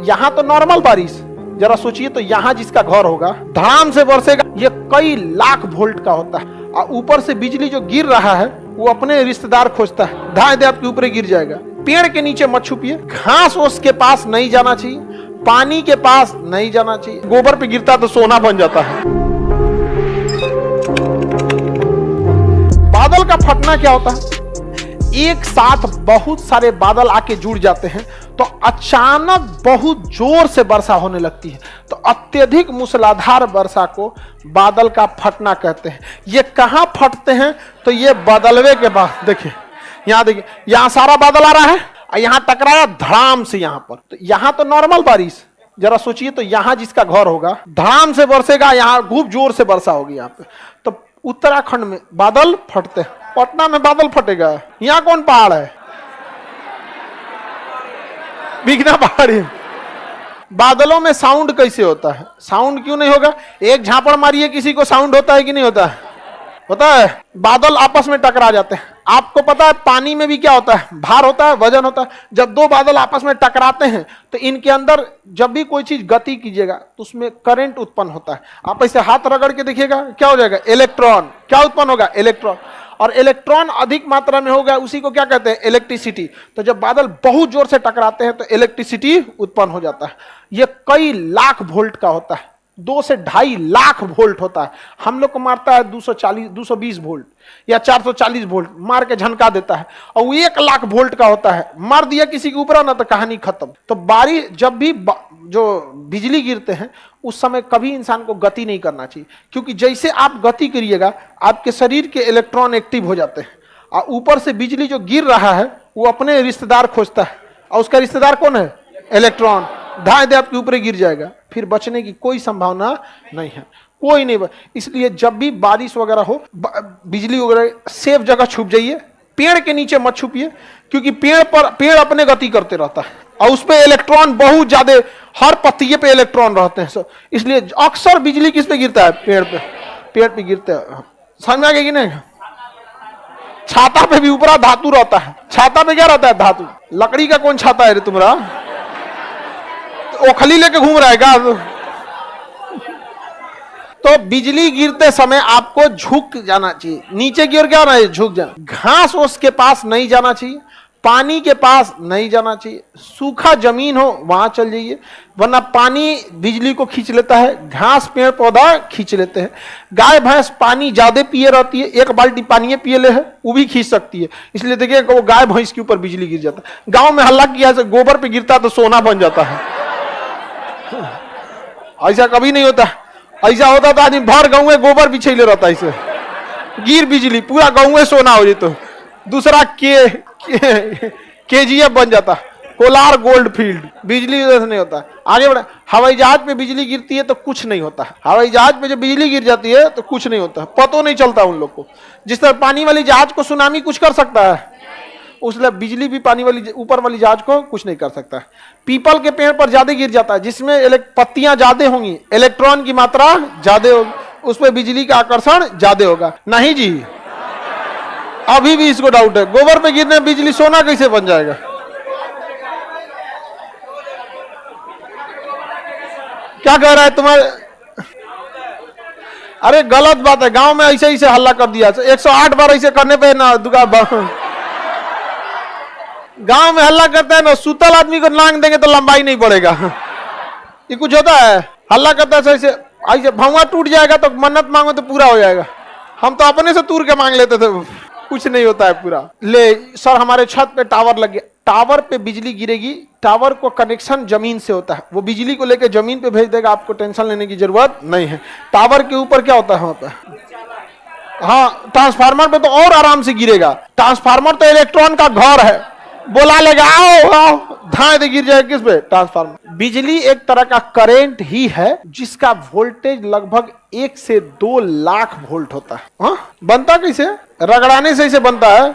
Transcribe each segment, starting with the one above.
यहाँ तो नॉर्मल बारिश, जरा सोचिए तो यहाँ जिसका घर होगा धड़ाम से बरसेगा, ये कई लाख वोल्ट का होता है और ऊपर से बिजली जो गिर रहा है वो अपने रिश्तेदार खोजता है, धाए दे आपके ऊपर गिर जाएगा। पेड़ के नीचे मत छुपिए, घास ओस के पास नहीं जाना चाहिए, पानी के पास नहीं जाना चाहिए, गोबर पे गिरता तो सोना बन जाता है। बादल का फटना क्या होता है? एक साथ बहुत सारे बादल आके जुड़ जाते हैं तो अचानक बहुत जोर से वर्षा होने लगती है, तो अत्यधिक मूसलाधार वर्षा को बादल का फटना कहते हैं। ये कहाँ फटते हैं? तो ये बादलवे के पास। देखिए यहाँ सारा बादल आ रहा है और यहाँ टकराया धड़ाम से यहाँ पर। तो यहाँ तो नॉर्मल बारिश, जरा सोचिए तो यहाँ जिसका घर होगा धड़ाम से बरसेगा, यहाँ खूब जोर से वर्षा होगी यहाँ पे। तो उत्तराखंड में बादल फटते हैं, पटना में बादल फटेगा। यहाँ कौन पहाड़ है? बिगना पहाड़ी। बादलों में साउंड कैसे होता है? साउंड क्यों नहीं होगा? एक झापड़ मारिए किसी को, साउंड होता है कि नहीं होता है? होता है। बादल आपस में टकरा जाते हैं। आपको पता है पानी में भी क्या होता है? भार होता है, वजन होता है। जब दो बादल आपस में टकराते हैं तो इनके अंदर जब भी कोई चीज गति कीजिएगा तो उसमें करंट उत्पन्न होता है। आप ऐसे हाथ रगड़ के देखिएगा, क्या हो जाएगा? इलेक्ट्रॉन। क्या उत्पन्न होगा? इलेक्ट्रॉन। और इलेक्ट्रॉन अधिक मात्रा में होगा, उसी को क्या कहते हैं? इलेक्ट्रिसिटी। तो जब बादल बहुत जोर से टकराते हैं तो इलेक्ट्रिसिटी उत्पन्न हो जाता है। यह कई लाख वोल्ट का होता है, 2 से 2.5 लाख वोल्ट होता है। हम लोग को मारता है 220 वोल्ट या 440 वोल्ट, मार के झनका देता है। और वो 1 लाख वोल्ट का होता है, मार दिया किसी के ऊपर ना तो कहानी खत्म। तो बारिश जब भी जो बिजली गिरते हैं उस समय कभी इंसान को गति नहीं करना चाहिए, क्योंकि जैसे आप गति करिएगा आपके शरीर के इलेक्ट्रॉन एक्टिव हो जाते हैं और ऊपर से बिजली जो गिर रहा है वो अपने रिश्तेदार खोजता है, और उसका रिश्तेदार कौन है? इलेक्ट्रॉन। धाए दे आपके ऊपर गिर जाएगा, फिर बचने की कोई संभावना नहीं है, कोई नहीं। इसलिए जब भी बारिश वगैरह हो, बिजली वगैरह, सेफ जगह छुप जाइए, पेड़ के नीचे मत छुपिए, क्योंकि पेड़ अपने गति करते रहता है और उस पे इलेक्ट्रॉन बहुत ज्यादा, हर पत्तिये पे इलेक्ट्रॉन रहते हैं। इसलिए अक्सर बिजली किस पे गिरता है? पेड़ पे गिरता है। समझ में आ गया कि नहीं? छाता पे भी ऊपरा धातु रहता है। छाता पे क्या रहता है? धातु। लकड़ी का कौन छाता है रे तुम्हारा? ओखली लेके घूम रहा है क्या? तो बिजली गिरते समय आपको झुक जाना चाहिए, नीचे की ओर क्या होना है? झुक जाना। घास ओस के पास नहीं जाना चाहिए, पानी के पास नहीं जाना चाहिए, सूखा जमीन हो वहां चल जाइए, वरना पानी बिजली को खींच लेता है, घास पेड़ पौधा खींच लेते हैं। गाय भैंस पानी ज्यादा पिए रहती है, 1 बाल्टी पानी पिए ले है वो भी खींच सकती है। इसलिए देखिए वो गाय भैंस के ऊपर बिजली गिर जाता है। गांव में हल्ला किया से गोबर पे गिरता तो सोना बन जाता है। ऐसा कभी नहीं होता। ऐसा होता तो आदमी भर गाँव में गोबर बिछैले रहता, ऐसे गिर बिजली पूरा गाँव में सोना हो जाता। दूसरा KGF बन जाता, कोलार गोल्ड फील्ड। बिजली से नहीं होता। आगे बढ़े। हवाई जहाज पे बिजली गिरती है तो कुछ नहीं होता। हवाई जहाज पे जब बिजली गिर जाती है तो कुछ नहीं होता, पता नहीं चलता उन लोग को। जिस तरह पानी वाली जहाज को सुनामी कुछ कर सकता है, उसलिए बिजली भी पानी वाली ऊपर वाली जहाज को कुछ नहीं कर सकता है। पीपल के पेड़ पर ज्यादा गिर जाता है, जिसमें पत्तियां ज्यादा होंगी, इलेक्ट्रॉन की मात्रा ज्यादा होगी, उस पर बिजली का आकर्षण ज्यादा होगा। नहीं जी, अभी भी इसको डाउट है। गोबर पे गिरने बिजली, सोना कैसे बन जाएगा? क्या कह रहा है तुम्हारे? अरे गलत बात है। गांव में ऐसे ऐसे हल्ला कर दिया, 108 बार ऐसे करने पे ना गांव में हल्ला करता है ना, सुतल आदमी को लांग देंगे तो लंबाई नहीं बढ़ेगा। ये कुछ होता है? हल्ला करता है ऐसे ऐसे, भौवा टूट जाएगा तो मन्नत मांगो तो पूरा हो जाएगा। हम तो अपने से तूर के मांग लेते थे, कुछ नहीं होता है पूरा। ले सर, हमारे छत पे टावर लग गया, टावर पे बिजली गिरेगी, टावर को कनेक्शन जमीन से होता है, वो बिजली को लेकर जमीन पे भेज देगा, आपको टेंशन लेने की जरूरत नहीं है। टावर के ऊपर क्या होता है वहां पे? हाँ, ट्रांसफार्मर पे तो और आराम से गिरेगा। ट्रांसफार्मर तो इलेक्ट्रॉन का घर है, बोला लेगा आओ आओ, धाए दे गिर जाएगा किस पे? ट्रांसफार्मर। बिजली एक तरह का करंट ही है जिसका वोल्टेज लगभग 1 से 2 लाख वोल्ट होता है। हाँ, बनता कैसे? रगड़ाने से ऐसे बनता है।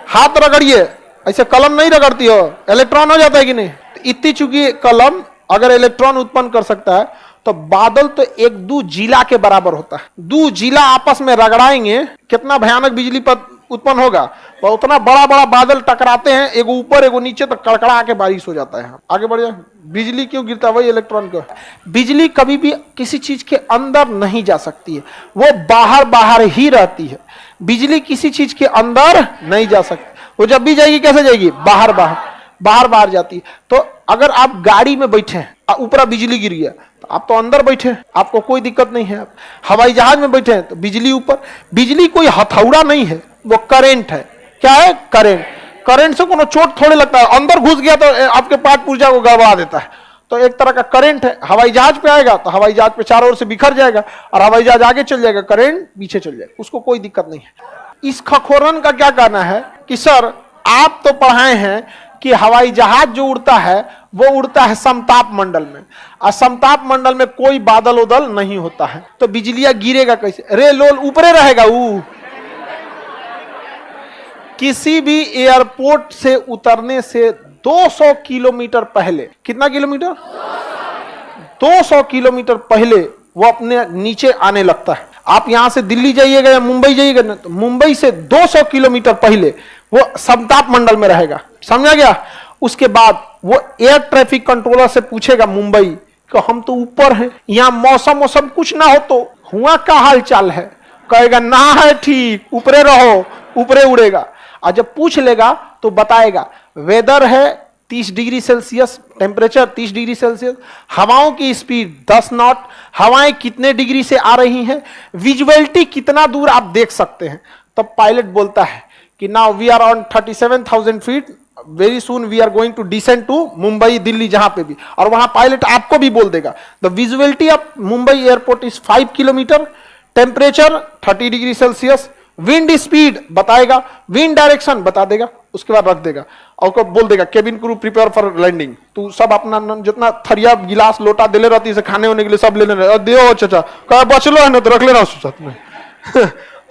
हाथ रगड़िए, ऐसे कलम नहीं रगड़ती हो, इलेक्ट्रॉन हो जाता है कि नहीं? इतनी चूंकि कलम अगर इलेक्ट्रॉन उत्पन्न कर सकता है तो बादल तो 1-2 जिला के बराबर होता है। 2 जिला आपस में रगड़ाएंगे, कितना भयानक बिजली पर उत्पन्न होगा। तो उतना बड़ा बड़ा बादल टकराते हैं, एगो ऊपर एगो नीचे, तो कड़कड़ा के बारिश हो जाता है। आगे बढ़ जाए। बिजली क्यों गिरता है? वही इलेक्ट्रॉन का। बिजली कभी भी किसी चीज के अंदर नहीं जा सकती है, वो बाहर बाहर ही रहती है। बिजली किसी चीज के अंदर नहीं जा सकती, वो जब भी जाएगी कैसे जाएगी? बाहर बाहर, बाहर बाहर जाती है। तो अगर आप गाड़ी में बैठे हैं, ऊपर बिजली गिर गया, तो आप तो अंदर बैठे हैं, आपको कोई दिक्कत नहीं है। आप हवाई जहाज में बैठे हैं तो बिजली ऊपर। बिजली कोई हथौड़ा नहीं है, वो करंट है। क्या है? करंट। करंट से कोनो चोट थोड़े लगता है, अंदर घुस गया तो आपके पाठ पुर्जा को गड़बड़ा देता है। तो एक तरह का करंट है। हवाई जहाज पे आएगा तो हवाई जहाज पे चारों ओर से बिखर जाएगा, और हवाई जहाज आगे चल जाएगा, करंट पीछे चल जाएगा, उसको कोई दिक्कत नहीं है। इस खखोरन का क्या कहना है कि सर आप तो पढ़ाए हैं कि हवाई जहाज जो उड़ता है वो उड़ता है समताप मंडल में, और समताप मंडल में कोई बादल उदल नहीं होता है, तो बिजलियां गिरेगा कैसे? रे लोल ऊपरे रहेगा। किसी भी एयरपोर्ट से उतरने से 200 किलोमीटर पहले, कितना किलोमीटर? 200 किलोमीटर पहले वो अपने नीचे आने लगता है। आप यहां से दिल्ली जाइएगा या मुंबई जाइएगा ना, तो मुंबई से 200 किलोमीटर पहले वो समताप मंडल में रहेगा। समझा गया? उसके बाद वो एयर ट्रैफिक कंट्रोलर से पूछेगा मुंबई कि हम तो ऊपर हैं, यहाँ मौसम कुछ ना हो तो हुआ का हाल चाल है? कहेगा ना है ठीक, ऊपरे रहो, ऊपरे उड़ेगा। और जब पूछ लेगा तो बताएगा वेदर है 30 degree Celsius, temperature 30 degree Celsius, हवाओं की स्पीड 10 नॉट, हवाएं कितने डिग्री से आ रही हैं, विजुअलिटी कितना दूर आप देख सकते हैं। तब पायलट बोलता है कि now we are on 37,000 feet, very soon we are going to descend to Mumbai, Delhi, जहां पे भी। और वहां पायलट आपको भी बोल देगा the visuality of Mumbai airport is 5 kilometre, temperature 30 degree Celsius, wind speed बताएगा, विंड डायरेक्शन बता देगा, उसके बाद रख देगा और को बोल देगा cabin crew prepare for landing. तू सब अपना जितना थरिया गिलास लोटा दिले रहती से खाने होने के लिए सब ले लेना, दियो चाचा कहा बचलो है ना तो रख लेना उस साथ में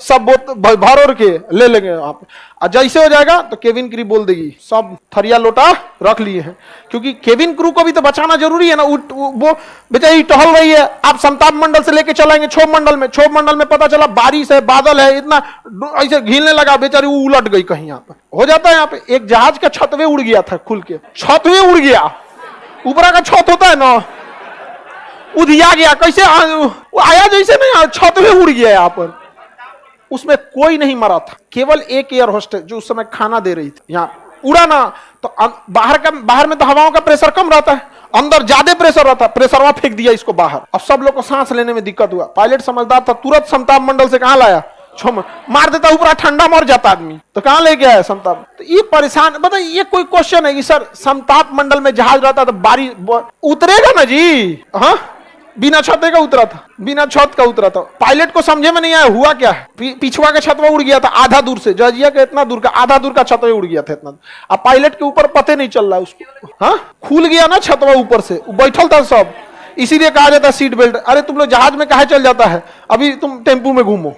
सब भर और के ले लेंगे आप। और जैसे हो जाएगा तो केबिन क्रू बोल देगी सब थरिया लोटा रख लिए हैं, क्योंकि केबिन क्रू को भी तो बचाना जरूरी है ना। वो बेचारी टहल रही है, आप समताप मंडल से लेके चलाएंगे क्षोभ मंडल में, क्षोभ मंडल में पता चला बारिश है, बादल है, इतना ऐसे घिलने लगा, बेचारी वो उलट गई कहीं। यहाँ पे हो जाता है, यहाँ पे एक जहाज का छतवे उड़ गया था, खुल के छतवे उड़ गया, ऊपरा का छत होता है ना, उधिया गया, कैसे आया जैसे नहीं, छतवे उड़ गया यहाँ पर। उसमें कोई नहीं मरा था, केवल एक एयर होस्टेस जो उस समय खाना दे रही थी। यहाँ उड़ा ना तो बाहर में तो हवाओं का प्रेशर कम रहता है, अंदर ज्यादा प्रेशर रहता है, प्रेशर फेंक दिया इसको बाहर। अब सब लोग को सांस लेने में दिक्कत हुआ। पायलट समझदार था, तुरंत समताप मंडल से कहां लाया, मार देता ऊपर, ठंडा मर जाता आदमी, तो कहां लेके आया समताप। तो ये परेशान, बताइए ये कोई क्वेश्चन है कि सर समताप मंडल में जहाज रहता तो बारिश उतरेगा ना जी? हाँ, बिना छत का उतरा था, बिना छत का उतरा था। पायलट को समझे में नहीं आया हुआ क्या है। पिछुआ का छतवा उड़ गया था आधा दूर से, जजिया का इतना दूर का आधा दूर का छतवा उड़ गया था इतना। अब पायलट के ऊपर पते नहीं चल रहा है उसको, हाँ खुल गया ना छतवा ऊपर से, बैठल था सब, इसीलिए कहा जाता है सीट बेल्ट। अरे तुम लोग जहाज में काहे चल जाता है, अभी तुम टेम्पू में घूमो।